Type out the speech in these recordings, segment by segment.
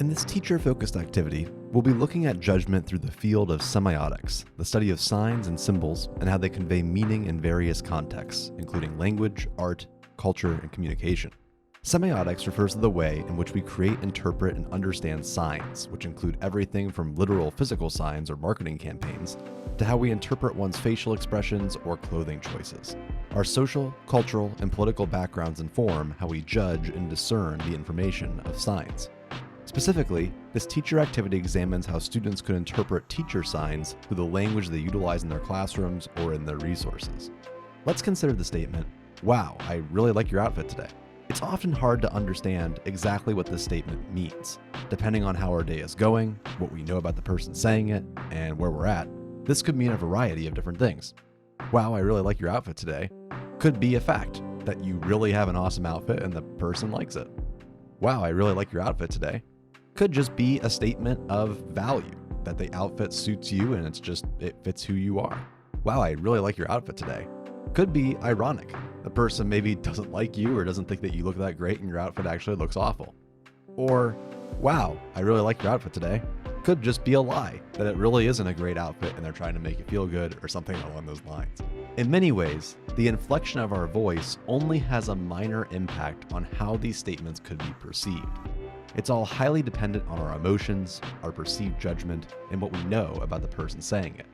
In this teacher-focused activity, we'll be looking at judgment through the field of semiotics, the study of signs and symbols and how they convey meaning in various contexts, including language, art, culture, and communication. Semiotics refers to the way in which we create, interpret, and understand signs, which include everything from literal physical signs or marketing campaigns, to how we interpret one's facial expressions or clothing choices. Our social, cultural, and political backgrounds inform how we judge and discern the information of signs. Specifically, this teacher activity examines how students could interpret teacher signs through the language they utilize in their classrooms or in their resources. Let's consider the statement, "Wow, I really like your outfit today." It's often hard to understand exactly what this statement means. Depending on how our day is going, what we know about the person saying it, and where we're at, this could mean a variety of different things. "Wow, I really like your outfit today" could be a fact that you really have an awesome outfit and the person likes it. "Wow, I really like your outfit today" could just be a statement of value, that the outfit suits you and it fits who you are. "Wow, I really like your outfit today" could be ironic. The person maybe doesn't like you or doesn't think that you look that great and your outfit actually looks awful. Or, "Wow, I really like your outfit today" could just be a lie, that it really isn't a great outfit and they're trying to make you feel good or something along those lines. In many ways, the inflection of our voice only has a minor impact on how these statements could be perceived. It's all highly dependent on our emotions, our perceived judgment, and what we know about the person saying it.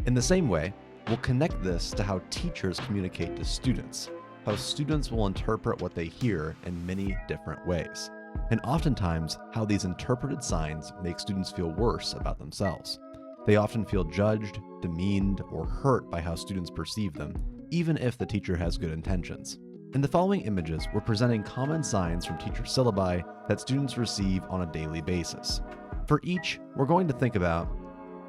In the same way, we'll connect this to how teachers communicate to students, how students will interpret what they hear in many different ways, and oftentimes how these interpreted signs make students feel worse about themselves. They often feel judged, demeaned, or hurt by how students perceive them, even if the teacher has good intentions. In the following images, we're presenting common signs from teacher syllabi that students receive on a daily basis. For each, we're going to think about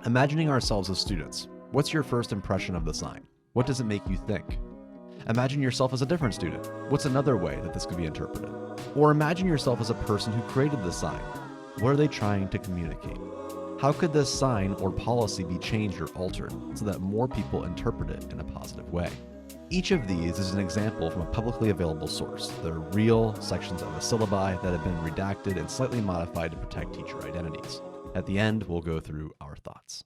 imagining ourselves as students. What's your first impression of the sign? What does it make you think? Imagine yourself as a different student. What's another way that this could be interpreted? Or imagine yourself as a person who created the sign. What are they trying to communicate? How could this sign or policy be changed or altered so that more people interpret it in a positive way? Each of these is an example from a publicly available source. They're real sections of the syllabi that have been redacted and slightly modified to protect teacher identities. At the end, we'll go through our thoughts.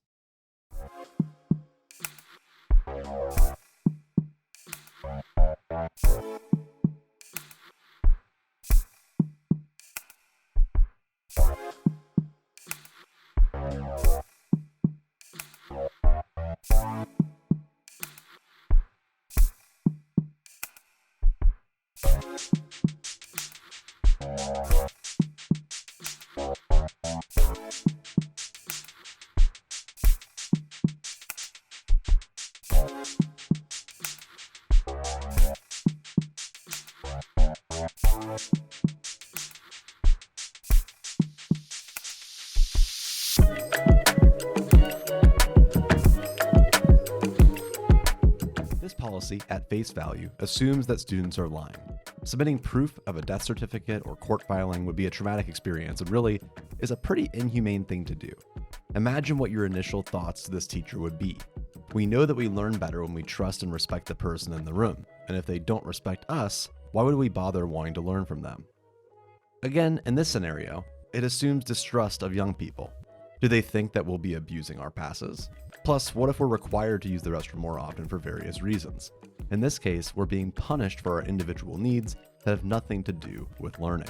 This policy, at face value, assumes that students are lying. Submitting proof of a death certificate or court filing would be a traumatic experience and really is a pretty inhumane thing to do. Imagine what your initial thoughts to this teacher would be. We know that we learn better when we trust and respect the person in the room, and if they don't respect us, why would we bother wanting to learn from them? Again, in this scenario, it assumes distrust of young people. Do they think that we'll be abusing our passes? Plus, what if we're required to use the restroom more often for various reasons? In this case, we're being punished for our individual needs that have nothing to do with learning.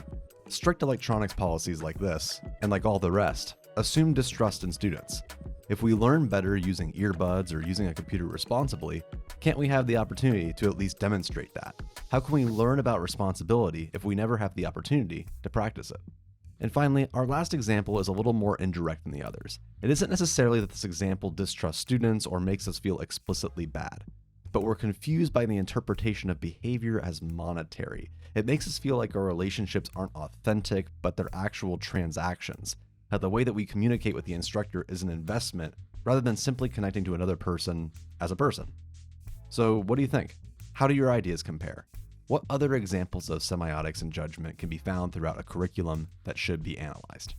Strict electronics policies like this, and like all the rest, assume distrust in students. If we learn better using earbuds or using a computer responsibly, can't we have the opportunity to at least demonstrate that? How can we learn about responsibility if we never have the opportunity to practice it? And finally, our last example is a little more indirect than the others. It isn't necessarily that this example distrusts students or makes us feel explicitly bad, but we're confused by the interpretation of behavior as monetary. It makes us feel like our relationships aren't authentic, but they're actual transactions. That the way that we communicate with the instructor is an investment rather than simply connecting to another person as a person. So what do you think? How do your ideas compare? What other examples of semiotics and judgment can be found throughout a curriculum that should be analyzed?